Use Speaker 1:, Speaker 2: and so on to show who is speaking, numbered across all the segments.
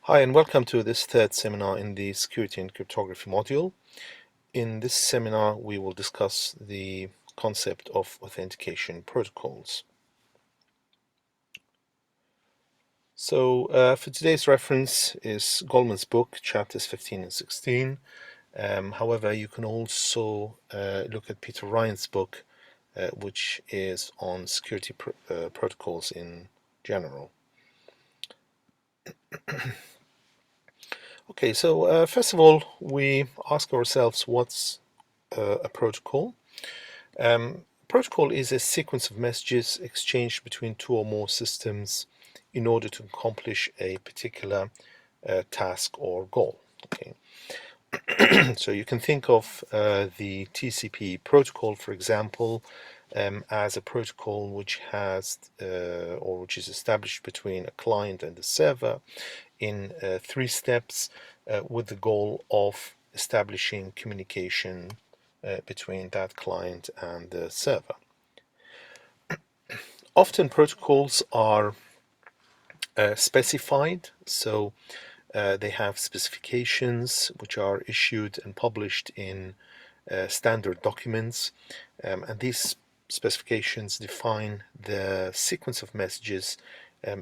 Speaker 1: Hi, and welcome to this third seminar in the Security and Cryptography module. In this seminar, we will discuss the concept of authentication protocols. For today's reference is Goldman's book, chapters 15 and 16. However, you can also look at Peter Ryan's book, which is on security protocols in general. Okay, so first of all, we ask ourselves what's a protocol. Protocol is a sequence of messages exchanged between two or more systems in order to accomplish a particular task or goal. Okay, so you can think of the TCP protocol, for example, as a protocol which has or which is established between a client and a server in 3 steps with the goal of establishing communication between that client and the server. Often protocols are specified, so they have specifications which are issued and published in standard documents, and these specifications define the sequence of messages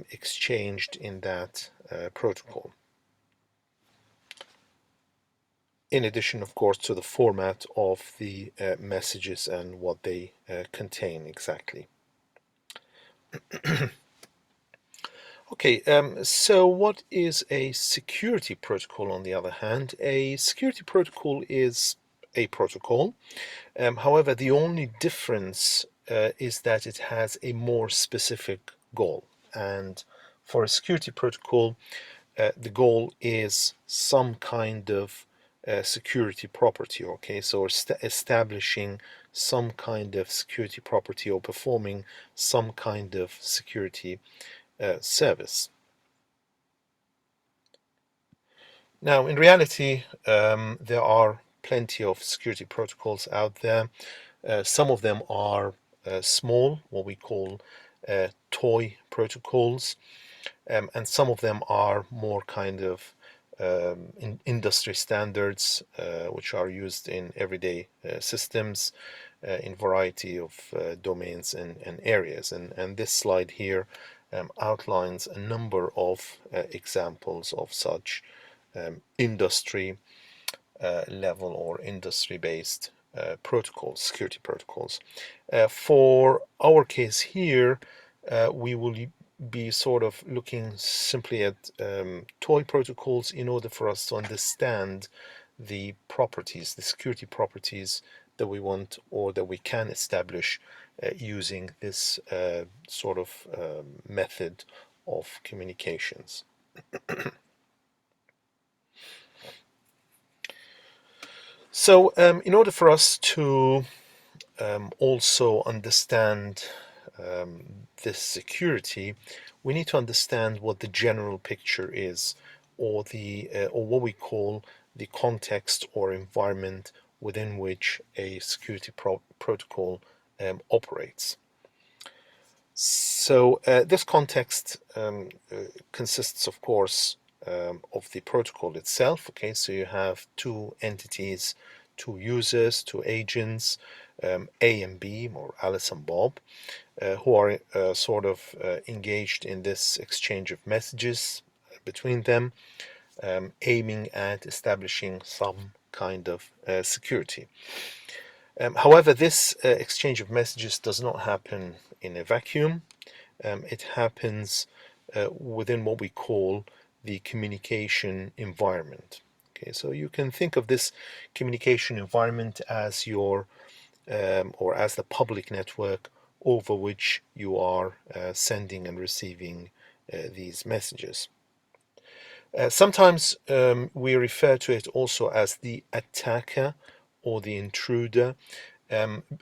Speaker 1: exchanged in that protocol. In addition, of course, to the format of the messages and what they contain exactly. Okay, so what is a security protocol on the other hand? A security protocol is a protocol. However, the only difference is that it has a more specific goal. And for a security protocol, the goal is some kind of security property, okay? So establishing some kind of security property or performing some kind of security service. Now, in reality, there are plenty of security protocols out there. Some of them are small, what we call toy protocols, and some of them are more kind of industry standards, which are used in everyday systems in variety of domains and areas. And this slide here outlines a number of examples of such industry level or industry-based protocols, security protocols. For our case here, we will be sort of looking simply at toy protocols in order for us to understand the properties, the security properties that we want or that we can establish using this sort of method of communications. So in order for us to also understand this security, we need to understand what the general picture is, or or what we call the context or environment within which a security protocol operates. So this context consists, of course, of the protocol itself. Okay, so you have two entities, two users, two agents, A and B, or Alice and Bob, who are sort of engaged in this exchange of messages between them, aiming at establishing some kind of security. However, this exchange of messages does not happen in a vacuum. It happens within what we call the communication environment. Okay, so you can think of this communication environment as your or as the public network over which you are sending and receiving these messages. Sometimes we refer to it also as the attacker or the intruder,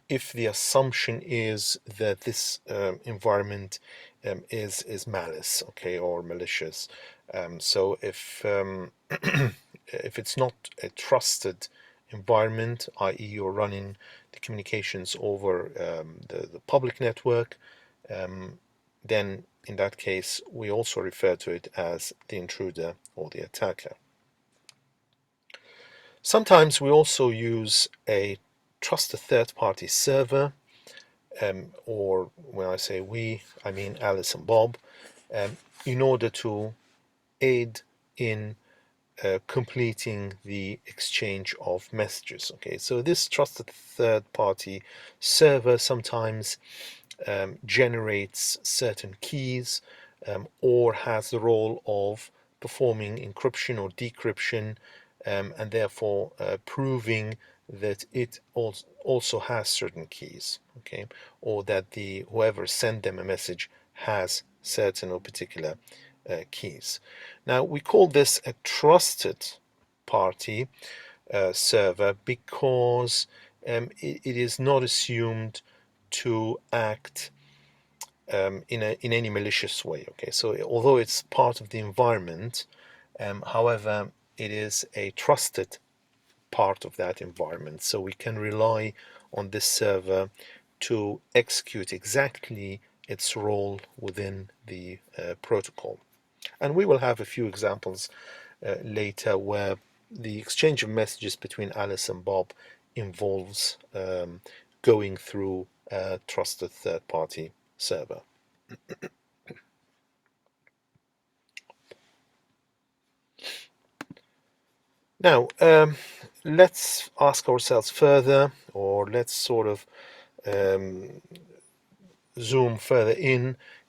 Speaker 1: if the assumption is that this environment is malice, okay, or malicious. So if if it's not a trusted environment, i.e., you're running the communications over the public network, then in that case we also refer to it as the intruder or the attacker. Sometimes we also use a trusted third-party server, or when I say we, I mean Alice and Bob, in order to aid in completing the exchange of messages. Okay, so this trusted third-party server sometimes generates certain keys, or has the role of performing encryption or decryption, and therefore proving that it also has certain keys, okay, or that the whoever sent them a message has certain or particular keys. Now we call this a trusted party server because it is not assumed to act in any malicious way. Okay, so although it's part of the environment, however, it is a trusted part of that environment, so we can rely on this server to execute exactly its role within the protocol. And we will have a few examples later where the exchange of messages between Alice and Bob involves going through a trusted third-party server. Now, let's ask ourselves further, or let's sort of um, zoom further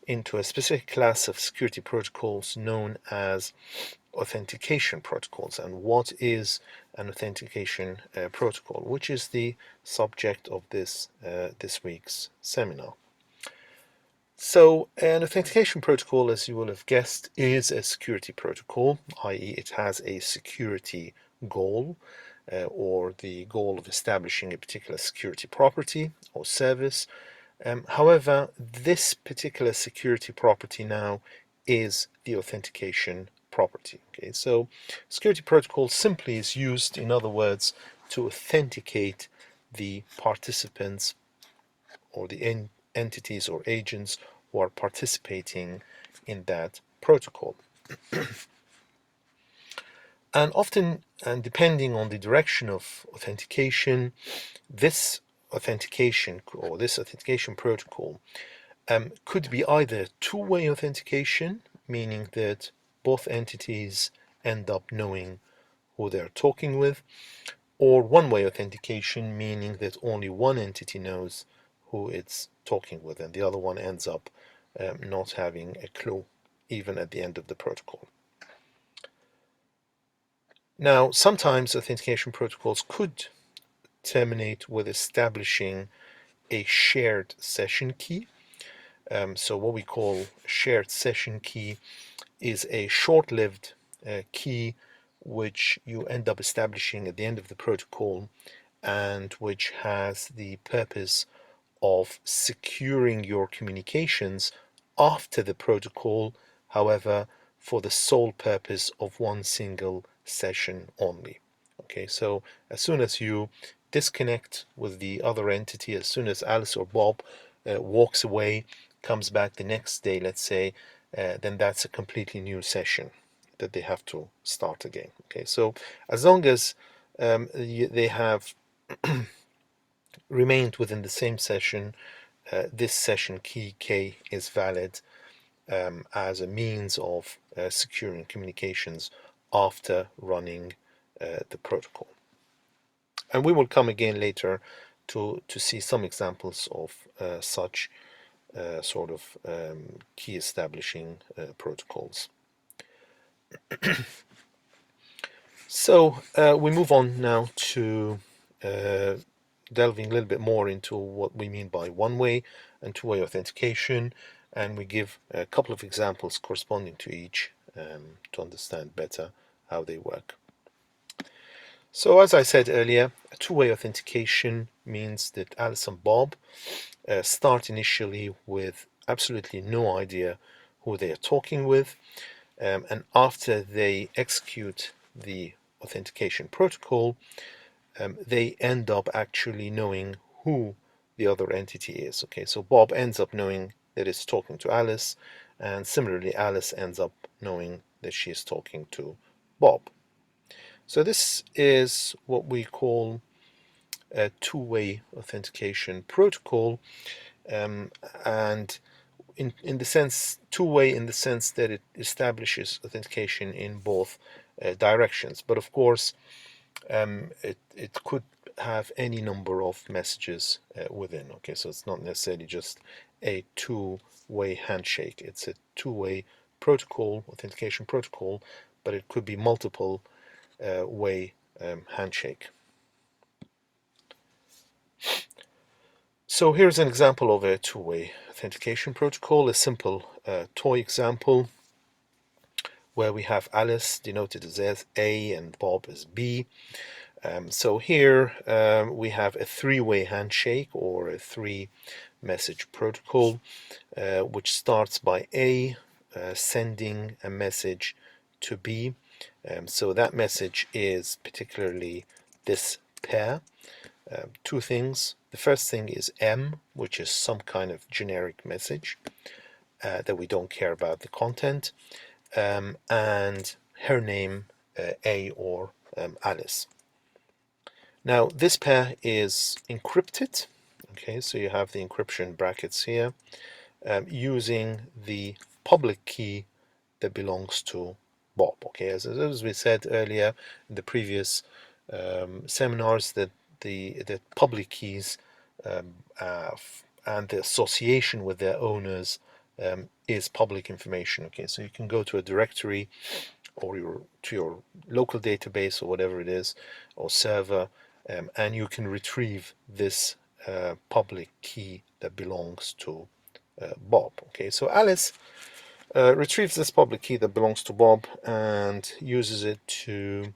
Speaker 1: into a specific class of security protocols known as authentication protocols. And what is an authentication protocol, which is the subject of this week's seminar. So an authentication protocol, as you will have guessed, is a security protocol, i.e. it has a security goal, or the goal of establishing a particular security property or service. However, this particular security property now is the authentication property. Okay, so security protocol simply is used, in other words, to authenticate the participants or the entities or agents who are participating in that protocol. And often, and depending on the direction of authentication, this authentication protocol could be either two-way authentication, meaning that both entities end up knowing who they're talking with, or one-way authentication, meaning that only one entity knows who it's talking with and the other one ends up not having a clue, even at the end of the protocol. Now, sometimes authentication protocols could terminate with establishing a shared session key. So what we call shared session key is a short-lived key which you end up establishing at the end of the protocol, and which has the purpose of securing your communications after the protocol, however, for the sole purpose of one single session only. Okay, so as soon as you disconnect with the other entity, as soon as Alice or Bob walks away, comes back the next day, let's say, then that's a completely new session that they have to start again. Okay, so as long as they have remained within the same session, this session key K is valid as a means of securing communications after running the protocol. And we will come again later to see some examples of such sort of key establishing protocols. So we move on now to delving a little bit more into what we mean by one-way and two-way authentication, and we give a couple of examples corresponding to each to understand better how they work. So as I said earlier, a two-way authentication means that Alice and Bob start initially with absolutely no idea who they are talking with, and after they execute the authentication protocol, they end up actually knowing who the other entity is. Okay, so Bob ends up knowing that is talking to Alice, and similarly Alice ends up knowing that she is talking to Bob. So this is what we call a two-way authentication protocol, and in the sense, two-way in the sense that it establishes authentication in both directions. But of course, it could have any number of messages within. Okay, so it's not necessarily just a two-way handshake. It's a two-way protocol, authentication protocol, but it could be multiple way handshake. So here's an example of a two-way authentication protocol, a simple toy example where we have Alice denoted as A and Bob as B. So here we have a three-way handshake or a three-message protocol, which starts by A sending a message to B. So that message is particularly this pair. Two things. The first thing is M, which is some kind of generic message that we don't care about the content, and her name, A or Alice. Now this pair is encrypted. Okay, so you have the encryption brackets here, using the public key that belongs to Bob. Okay, as we said earlier in the previous seminars, that the public keys and the association with their owners is public information. Okay, so you can go to a directory or to your local database or whatever it is, or server, and you can retrieve this public key that belongs to Bob. Okay, so Alice retrieves this public key that belongs to Bob and uses it to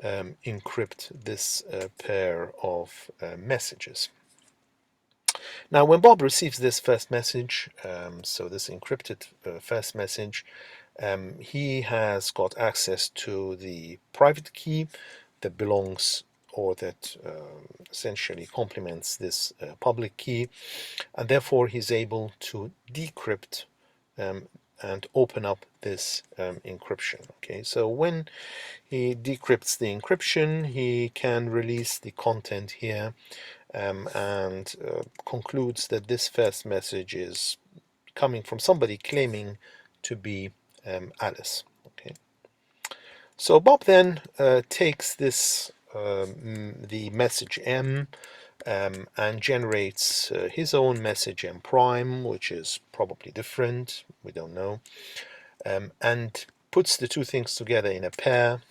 Speaker 1: encrypt this pair of messages. Now, when Bob receives this first message, so this encrypted first message, he has got access to the private key that belongs or that essentially complements this public key, and therefore he's able to decrypt and open up this encryption. Okay, so when he decrypts the encryption, he can release the content here, and concludes that this first message is coming from somebody claiming to be Alice. Okay, so Bob then takes this the message M, and generates his own message M prime, which is probably different, we don't know, and puts the two things together in a pair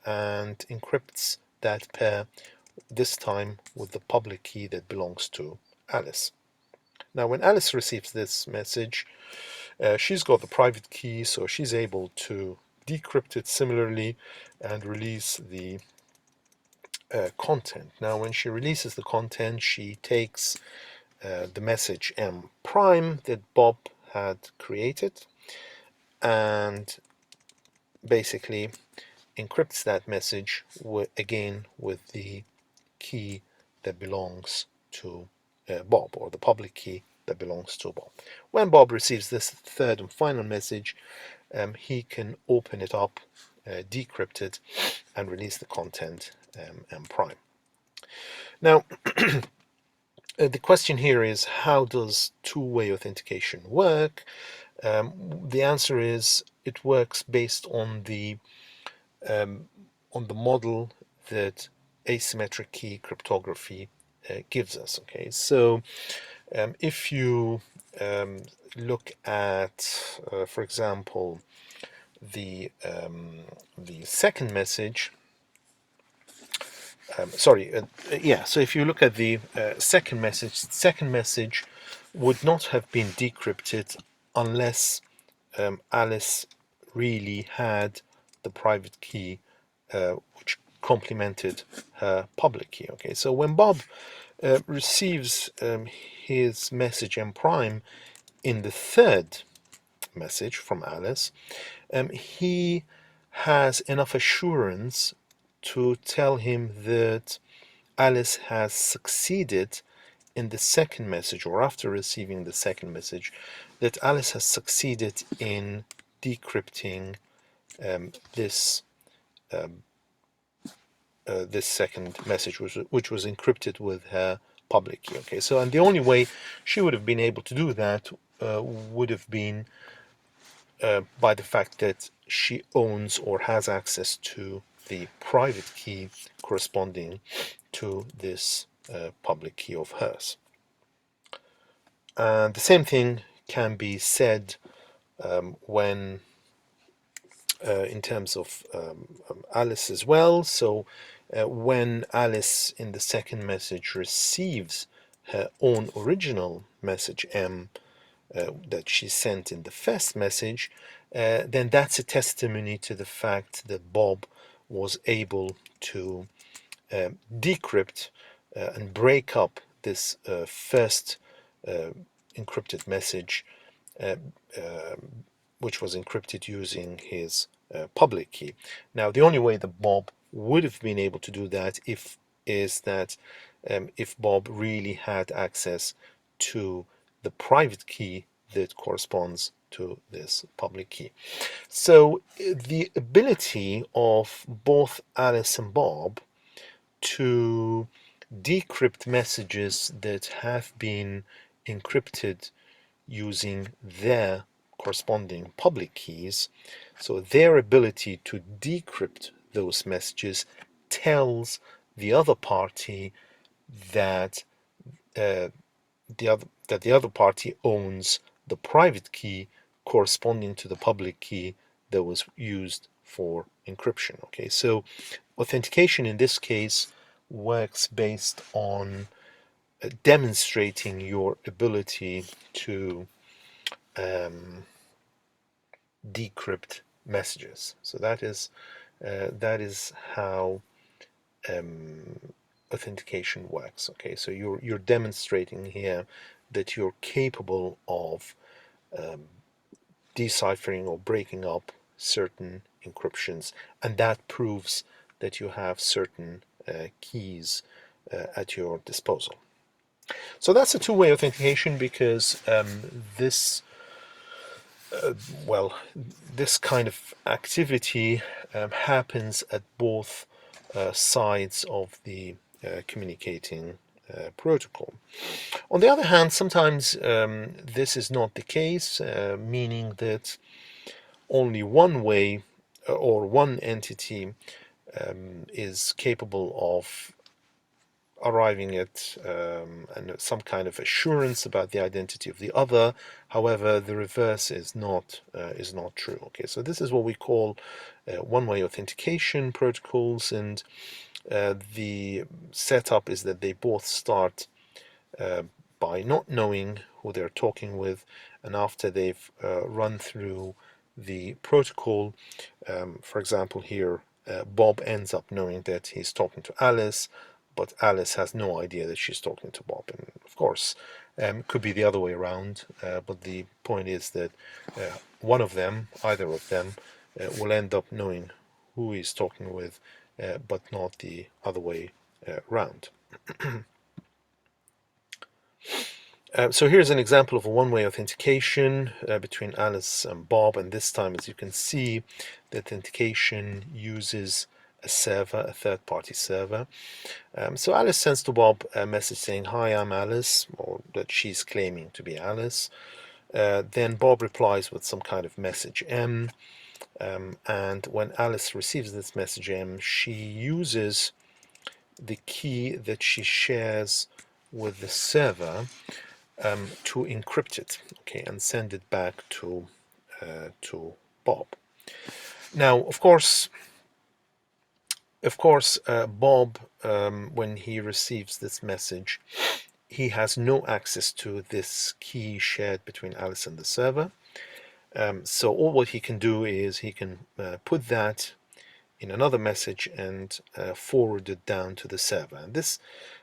Speaker 1: and encrypts that pair, this time with the public key that belongs to Alice. Now when Alice receives this message, she's got the private key, so she's able to decrypt it similarly and release the content. Now when she releases the content, she takes the message M prime that Bob had created and basically encrypts that message again with the key that belongs to Bob, or the public key that belongs to Bob. When Bob receives this third and final message, he can open it up, decrypt it, and release the content M prime. Now, the question here is, how does two-way authentication work? The answer is, it works based on the model that asymmetric key cryptography gives us. Okay, so if you look at, for example, the second message. So if you look at the second message would not have been decrypted unless Alice really had the private key which complemented her public key. Okay, so when Bob receives his message M prime in the third message from Alice, he has enough assurance to tell him that Alice has succeeded in the second message, or after receiving the second message, that Alice has succeeded in decrypting this this second message, which was encrypted with her public key. Okay, so and the only way she would have been able to do that would have been by the fact that she owns or has access to the private key corresponding to this public key of hers. And the same thing can be said when in terms of Alice as well. So when Alice in the second message receives her own original message M that she sent in the first message, then that's a testimony to the fact that Bob was able to decrypt and break up this first encrypted message, which was encrypted using his public key. Now, the only way that Bob would have been able to do that is that if Bob really had access to the private key that corresponds to this public key. So the ability of both Alice and Bob to decrypt messages that have been encrypted using their corresponding public keys, so their ability to decrypt those messages tells the other party that the other party owns the private key corresponding to the public key that was used for encryption. Okay, so authentication in this case works based on demonstrating your ability to decrypt messages. So that is how authentication works. Okay, so you're demonstrating here that you're capable of deciphering or breaking up certain encryptions, and that proves that you have certain keys at your disposal. So that's a two-way authentication because this this kind of activity happens at both sides of the communicating protocol. On the other hand, sometimes this is not the case, meaning that only one way or one entity is capable of arriving at some kind of assurance about the identity of the other. However, the reverse is not true. Okay, so this is what we call one-way authentication protocols, and the setup is that they both start by not knowing who they're talking with, and after they've run through the protocol, for example here, Bob ends up knowing that he's talking to Alice, but Alice has no idea that she's talking to Bob. And of course, could be the other way around, but the point is that one of them, either of them, will end up knowing who he's talking with, but not the other way around. So here's an example of a one-way authentication between Alice and Bob, and this time, as you can see, the authentication uses a server, a third-party server. So Alice sends to Bob a message saying, "Hi, I'm Alice," or that she's claiming to be Alice. Then Bob replies with some kind of message M, and when Alice receives this message M, she uses the key that she shares with the server to encrypt it, okay, and send it back to Bob. Now, of course, Bob, when he receives this message, he has no access to this key shared between Alice and the server. So all what he can do is he can put that in another message and forward it down to the server. And this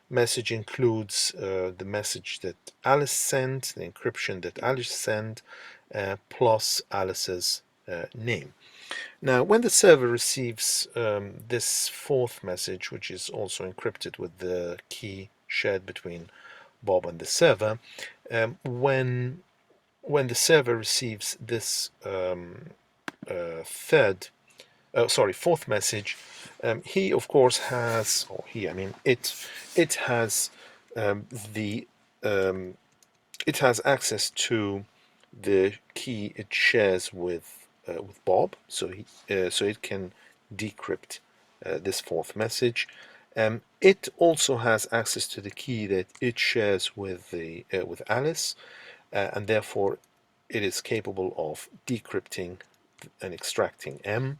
Speaker 1: message includes the message that Alice sent, the encryption that Alice sent, plus Alice's name. Now, when the server receives this fourth message, which is also encrypted with the key shared between Bob and the server. When the server receives this fourth message, he of course has, or he, I mean, it has the it has access to the key it shares with Bob, so it can decrypt this fourth message. It also has access to the key that it shares with Alice, and therefore it is capable of decrypting and extracting M,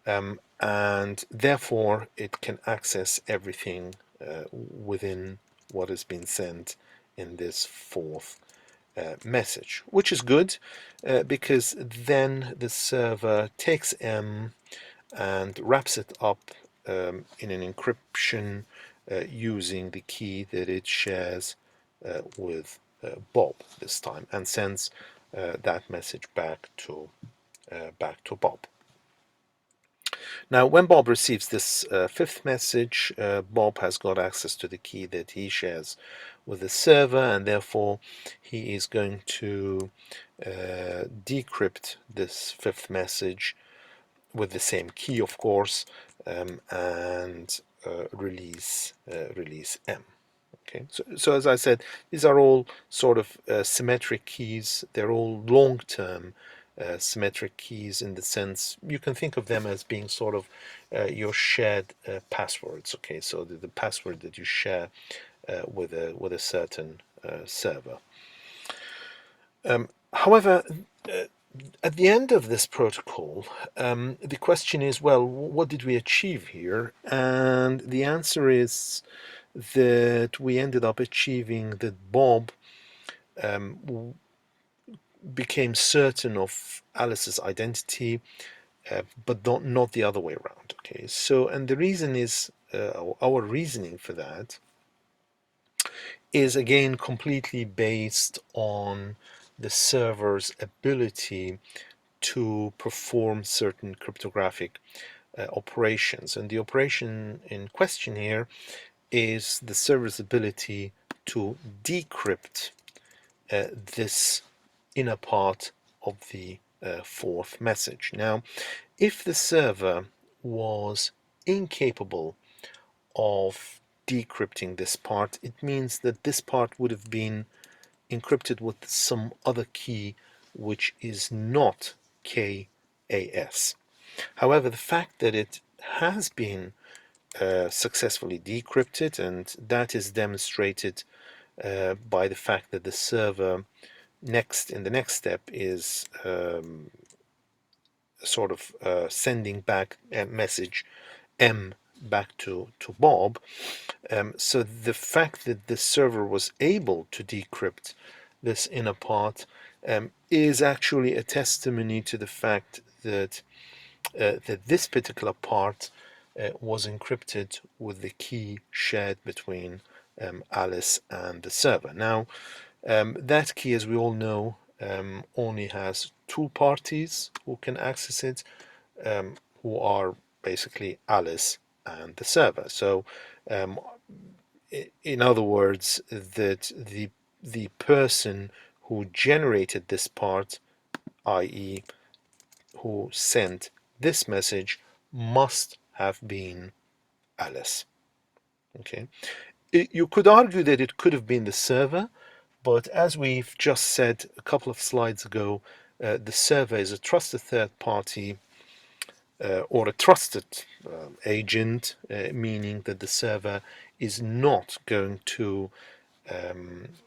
Speaker 1: and therefore it can access everything within what has been sent in this fourth message, which is good because then the server takes M and wraps it up in an encryption using the key that it shares with Bob this time, and sends that message back to Bob. Now, when Bob receives this fifth message, Bob has got access to the key that he shares with the server, and therefore he is going to decrypt this fifth message with the same key, of course, and release M. Okay, so as I said, these are all sort of symmetric keys. They're all long-term symmetric keys in the sense you can think of them as being sort of your shared passwords. Okay, so the password that you share with a certain server. However, at the end of this protocol, the question is, well, what did we achieve here? And the answer is that we ended up achieving that Bob became certain of Alice's identity, but not the other way around. Okay, so, and the reason is, our reasoning for that is again completely based on the server's ability to perform certain cryptographic operations. And the operation in question here is the server's ability to decrypt this inner part of the fourth message. Now, if the server was incapable of decrypting this part, it means that this part would have been encrypted with some other key which is not KAS. However, the fact that it has been successfully decrypted, and that is demonstrated by the fact that the server in the next step is sort of sending back a message M back to Bob. So the fact that the server was able to decrypt this inner part is actually a testimony to the fact that this particular part was encrypted with the key shared between Alice and the server. Now, that key, as we all know, only has two parties who can access it, who are basically Alice and the server. So, in other words, that the person who generated this part, i.e., who sent this message, must have been Alice. Okay, you could argue that it could have been the server, but as we've just said a couple of slides ago, the server is a trusted third party or a trusted agent, meaning that the server is not going to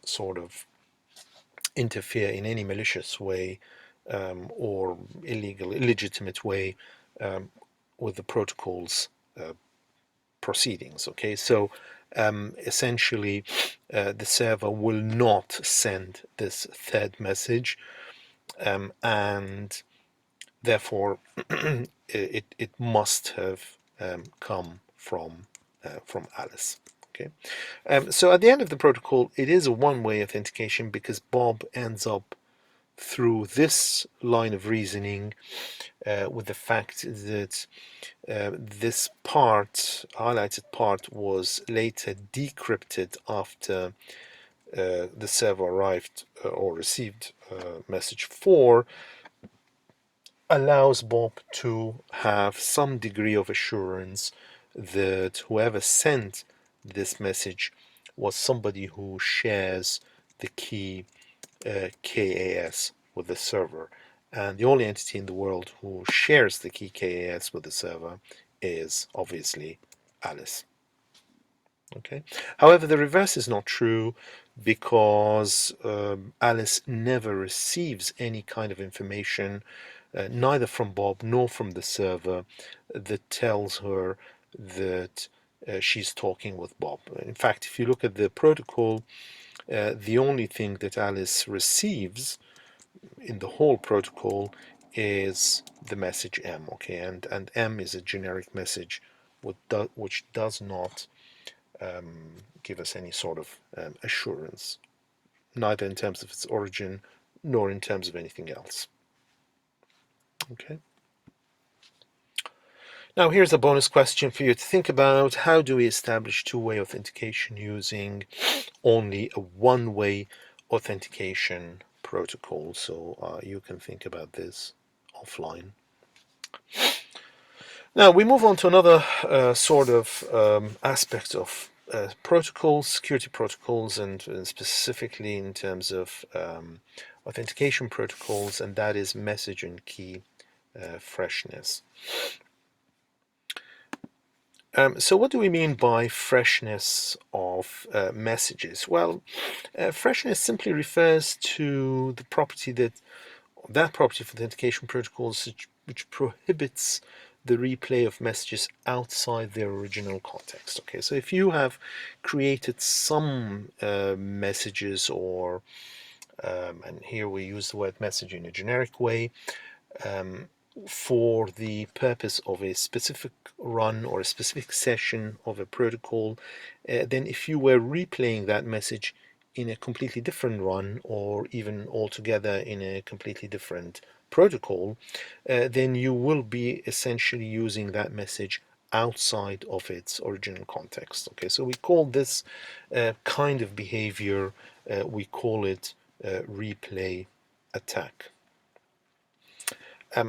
Speaker 1: sort of interfere in any malicious way or illegitimate way with the protocol's proceedings. Okay, so essentially the server will not send this third message, and therefore it must have come from Alice. Okay, so at the end of the protocol, it is a one-way authentication because Bob ends up through this line of reasoning with the fact that this part, highlighted part, was later decrypted after the server arrived or received message 4 allows Bob to have some degree of assurance that whoever sent this message was somebody who shares the key KAS with the server. And the only entity in the world who shares the key KAS with the server is obviously Alice. Okay. However, the reverse is not true because Alice never receives any kind of information, neither from Bob nor from the server, that tells her that she's talking with Bob. In fact, if you look at the protocol, the only thing that Alice receives in the whole protocol is the message M. Okay, and M is a generic message which does not give us any sort of assurance, neither in terms of its origin nor in terms of anything else. Okay. Now here's a bonus question for you to think about. How do we establish two-way authentication using only a one-way authentication protocol? So you can think about this offline. Now we move on to another sort of aspect of protocols, security protocols, and specifically in terms of authentication protocols, and that is message and key freshness. So what do we mean by freshness of messages? Well, freshness simply refers to the property that property of authentication protocols which prohibits the replay of messages outside their original context. Okay, so if you have created some messages, or and here we use the word message in a generic way, for the purpose of a specific run or a specific session of a protocol, then if you were replaying that message in a completely different run, or even altogether in a completely different protocol, then you will be essentially using that message outside of its original context. Okay, so we call this kind of behavior, we call it replay attack.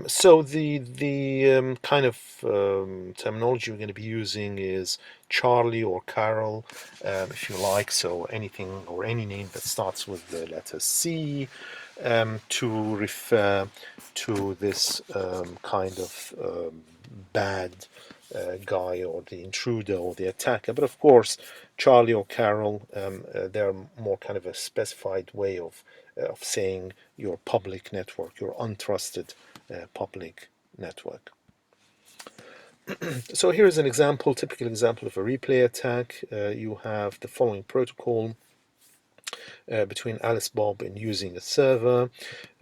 Speaker 1: So the kind of terminology we're going to be using is Charlie or Carol, if you like. So anything or any name that starts with the letter C, to refer to this kind of bad guy, or the intruder, or the attacker. But of course, Charlie or Carol, they're more kind of a specified way of saying your public network, your untrusted public network. So here is an example, typical example of a replay attack. You have the following protocol between Alice Bob and using a server,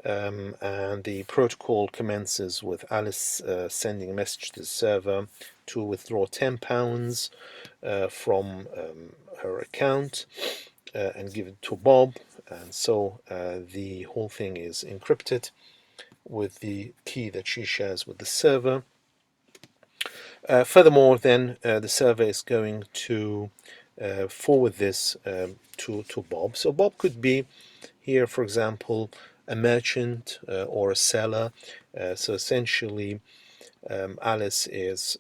Speaker 1: and the protocol commences with Alice sending a message to the server to withdraw £10 from her account and give it to Bob, and so the whole thing is encrypted with the key that she shares with the server. Furthermore, then the server is going to forward this to Bob. So Bob could be here, for example, a merchant or a seller. So essentially, Alice is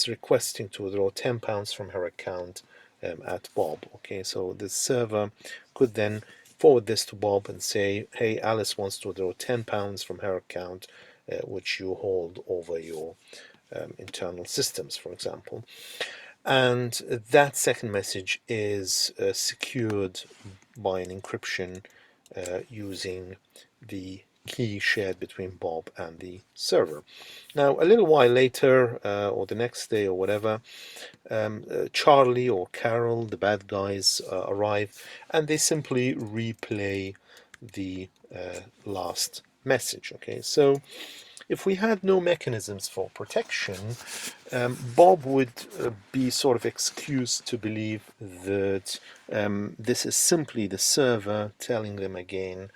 Speaker 1: requesting to withdraw £10 from her account at Bob. Okay, so the server could then forward this to Bob and say, hey, Alice wants to withdraw £10 from her account, which you hold over your internal systems, for example. And that second message is secured by an encryption using the key shared between Bob and the server. Now, a little while later, or the next day or whatever, Charlie or Carol, the bad guys, arrive, and they simply replay the last message. Okay, so if we had no mechanisms for protection, Bob would be sort of excused to believe that this is simply the server telling them again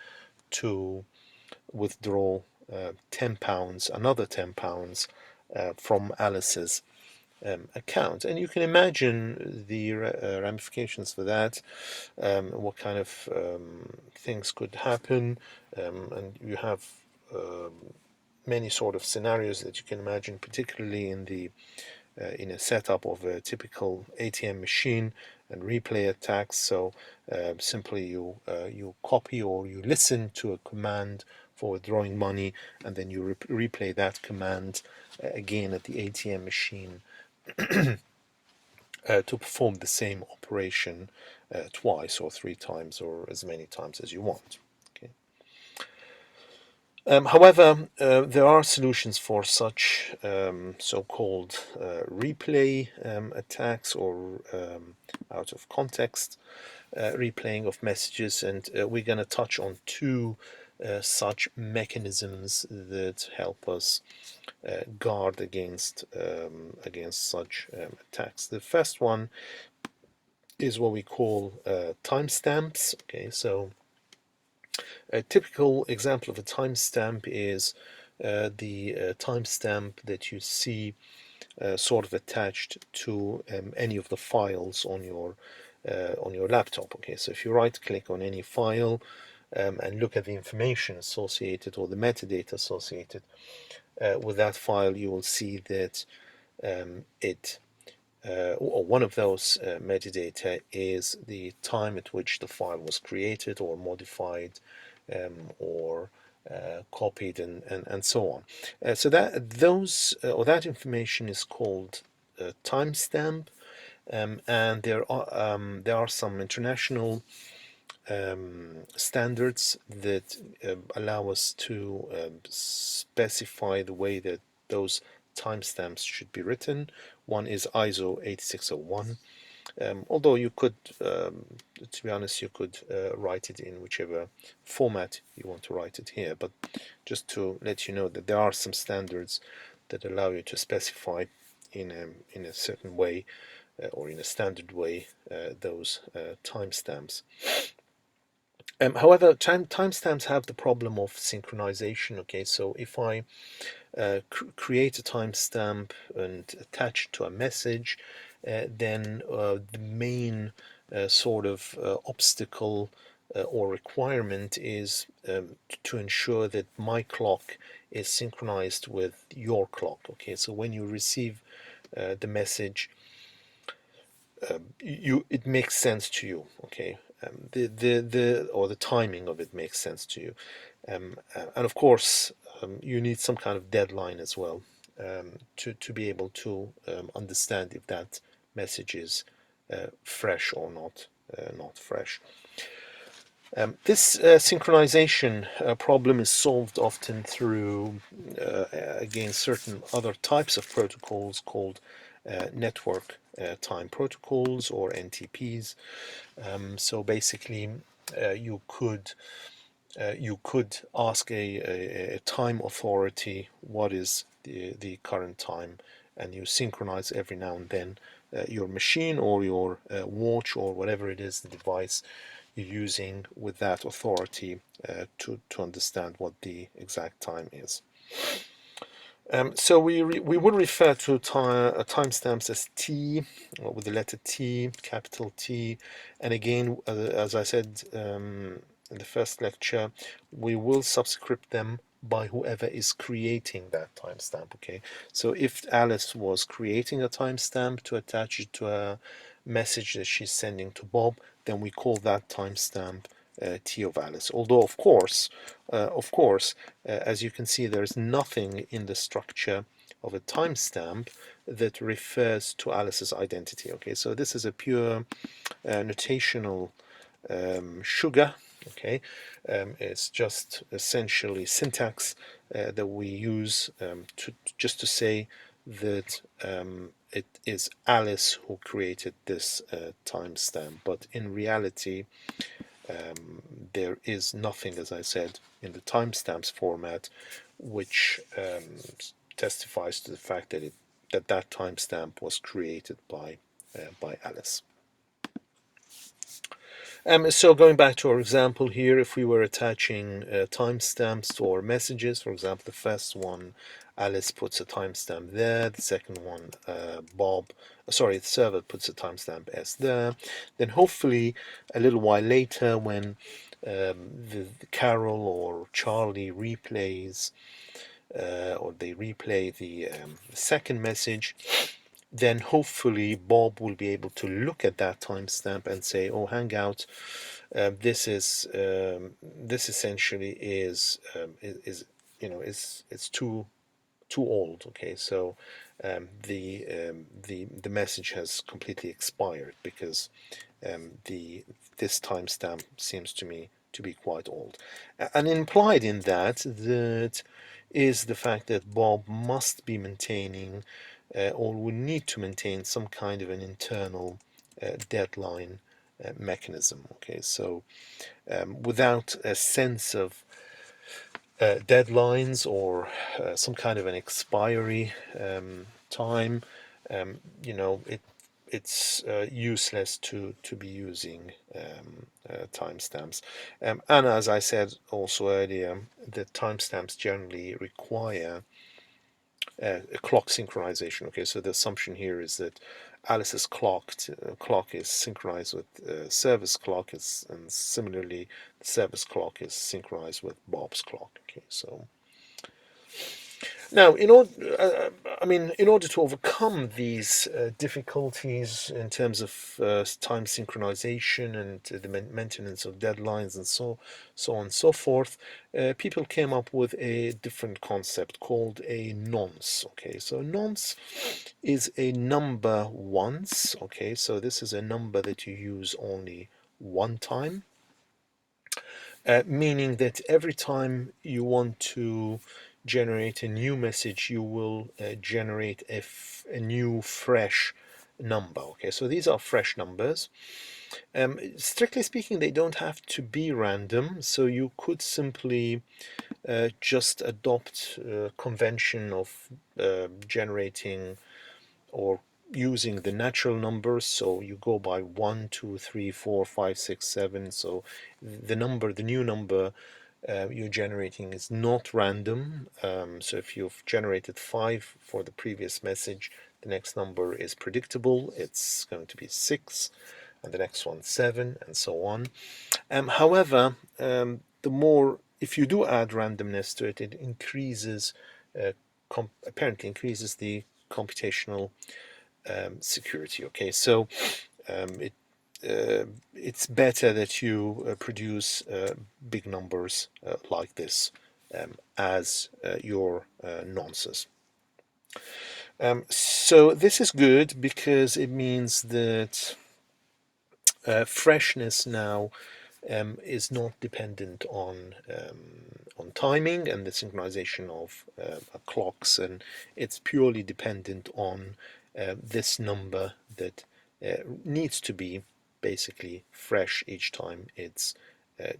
Speaker 1: to withdraw £10, another £10 from Alice's account. And you can imagine the ramifications for that, what kind of things could happen, and you have many sort of scenarios that you can imagine, particularly in a setup of a typical ATM machine and replay attacks. So simply you copy or you listen to a command for withdrawing money, and then you replay that command again at the ATM machine to perform the same operation twice or three times or as many times as you want. Okay. However, there are solutions for such so-called replay attacks or out of context replaying of messages, and we're going to touch on two such mechanisms that help us guard against such attacks. The first one is what we call timestamps. Okay, so a typical example of a timestamp is the timestamp that you see sort of attached to any of the files on your laptop. Okay, so if you right-click on any file and look at the information associated or the metadata associated with that file, you will see that it or one of those metadata is the time at which the file was created or modified or copied and so on. So that those or that information is called timestamp, and there are some international standards that allow us to specify the way that those timestamps should be written. One is ISO 8601. Although you could, to be honest, you could write it in whichever format you want to write it here. But just to let you know that there are some standards that allow you to specify in a certain way or in a standard way those timestamps. However, timestamps have the problem of synchronization. Okay, so if I create a timestamp and attach it to a message, then the main sort of obstacle or requirement is to ensure that my clock is synchronized with your clock. Okay, so when you receive the message, it makes sense to you. Okay, the timing of it makes sense to you, and of course you need some kind of deadline as well to be able to understand if that message is fresh or not fresh. This synchronization problem is solved often through, again, certain other types of protocols called network time protocols or NTPs. So basically, you could ask a time authority what is the current time, and you synchronize every now and then your machine or your watch or whatever it is, the device you're using with that authority to understand what the exact time is. So we would refer to timestamps as T, with the letter T, capital T, and again, as I said in the first lecture, we will subscript them by whoever is creating that timestamp. Okay, so if Alice was creating a timestamp to attach it to a message that she's sending to Bob, then we call that timestamp T of Alice. Although, of course, as you can see, there's nothing in the structure of a timestamp that refers to Alice's identity. Okay, so this is a pure notational sugar. Okay, it's just essentially syntax that we use just to say that it is Alice who created this timestamp, but in reality there is nothing, as I said, in the timestamps format which testifies to the fact that that timestamp was created by Alice. So going back to our example here, if we were attaching timestamps to our messages, for example, the first one Alice puts a timestamp there. The second one, the server puts a timestamp as there. Then hopefully a little while later, when the Carol or Charlie replays, or they replay the second message, then hopefully Bob will be able to look at that timestamp and say, "Oh, Hangout, this essentially is it's too old. Okay, so the message has completely expired because the this timestamp seems to me to be quite old." And implied in that is the fact that Bob must be maintaining or will need to maintain some kind of an internal deadline mechanism. Okay, so without a sense of deadlines or some kind of an expiry time, it's useless to be using timestamps. And as I said also earlier, the timestamps generally require a clock synchronization. Okay, so the assumption here is that Alice's clock is synchronized with server's clock, and similarly, the server's clock is synchronized with Bob's clock. Okay, so now, in order to overcome these difficulties in terms of time synchronization and the maintenance of deadlines and so on and so forth, people came up with a different concept called a nonce. Okay, so nonce is a number once. Okay, so this is a number that you use only one time, meaning that every time you want to generate a new message, you will generate a new fresh number. Okay, so these are fresh numbers. Strictly speaking, they don't have to be random, so you could simply just adopt a convention of generating or using the natural numbers. So you go by 1, 2, 3, 4, 5, 6, 7. So the new number you're generating is not random. So if you've generated 5 for the previous message, the next number is predictable. It's going to be 6, and the next one 7, and so on. However, if you do add randomness to it, it increases, apparently increases the computational security. Okay, so it it's better that you produce big numbers like this as your nonces. So this is good because it means that freshness now is not dependent on timing and the synchronization of clocks, and it's purely dependent on this number that needs to be basically fresh each time it's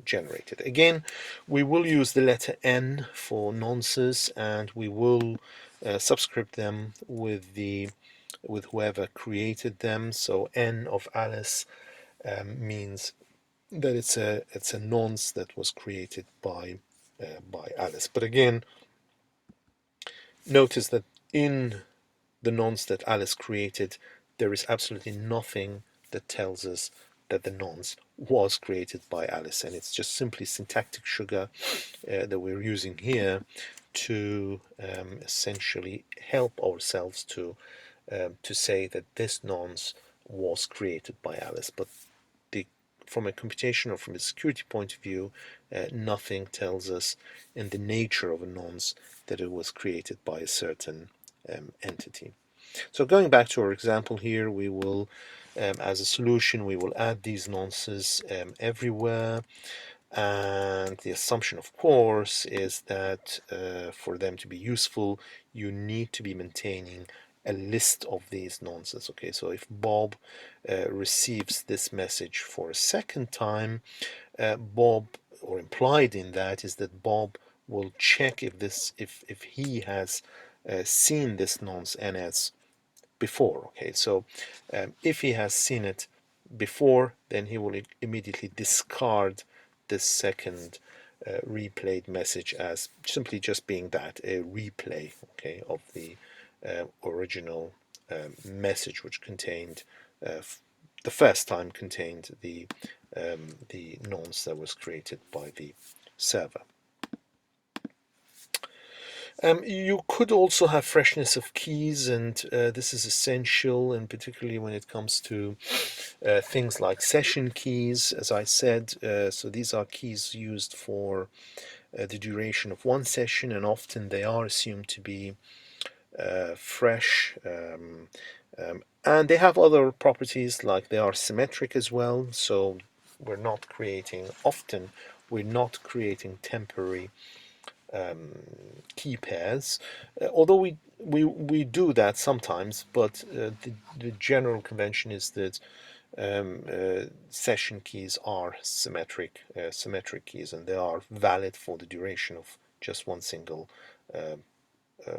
Speaker 1: generated. Again, we will use the letter N for nonces, and we will subscript them with whoever created them. So N of Alice means that it's a nonce that was created by Alice. But again, notice that in the nonce that Alice created, there is absolutely nothing that tells us that the nonce was created by Alice, and it's just simply syntactic sugar that we're using here to essentially help ourselves to say that this nonce was created by Alice. But from a computation or from a security point of view, nothing tells us in the nature of a nonce that it was created by a certain entity. So going back to our example here, we will, as a solution, we will add these nonces everywhere. And the assumption, of course, is that for them to be useful, you need to be maintaining a list of these nonces. Okay, so if Bob receives this message for a second time, Bob, or implied in that, is that Bob will check if he has seen this nonce NS before. Okay, so if he has seen it before, then he will immediately discard this second replayed message as simply just being that, a replay, okay, of the original message, which contained the first time contained the nonce that was created by the server. You could also have freshness of keys, and this is essential, and particularly when it comes to things like session keys, as I said. So these are keys used for the duration of one session, and often they are assumed to be fresh. And they have other properties, like they are symmetric as well. So we're not creating temporary key pairs, although we do that sometimes, but the general convention is that session keys are symmetric keys, and they are valid for the duration of just one single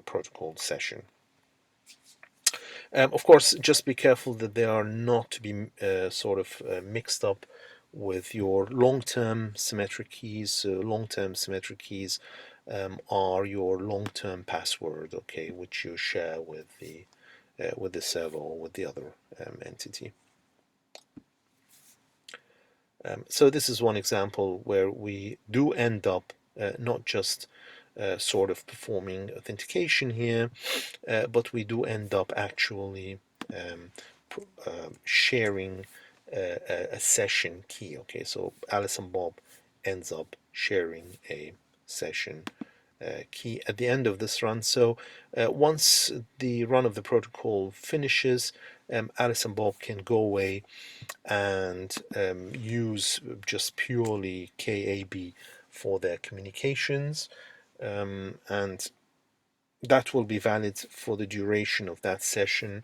Speaker 1: protocol session. Of course, just be careful that they are not to be mixed up with your long-term symmetric keys. Long-term symmetric keys are your long-term password, okay, which you share with the server or with the other entity. So this is one example where we do end up not just sort of performing authentication here, but we do end up actually sharing a session key. Okay, so Alice and Bob ends up sharing a session key at the end of this run. So once the run of the protocol finishes, Alice and Bob can go away and use just purely KAB for their communications, and that will be valid for the duration of that session,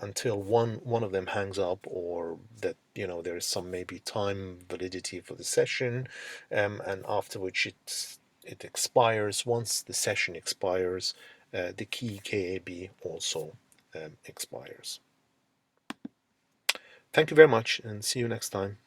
Speaker 1: until one of them hangs up, or that there is some maybe time validity for the session, and after which it expires. Once the session expires, the key KAB also expires. Thank you very much, and see you next time.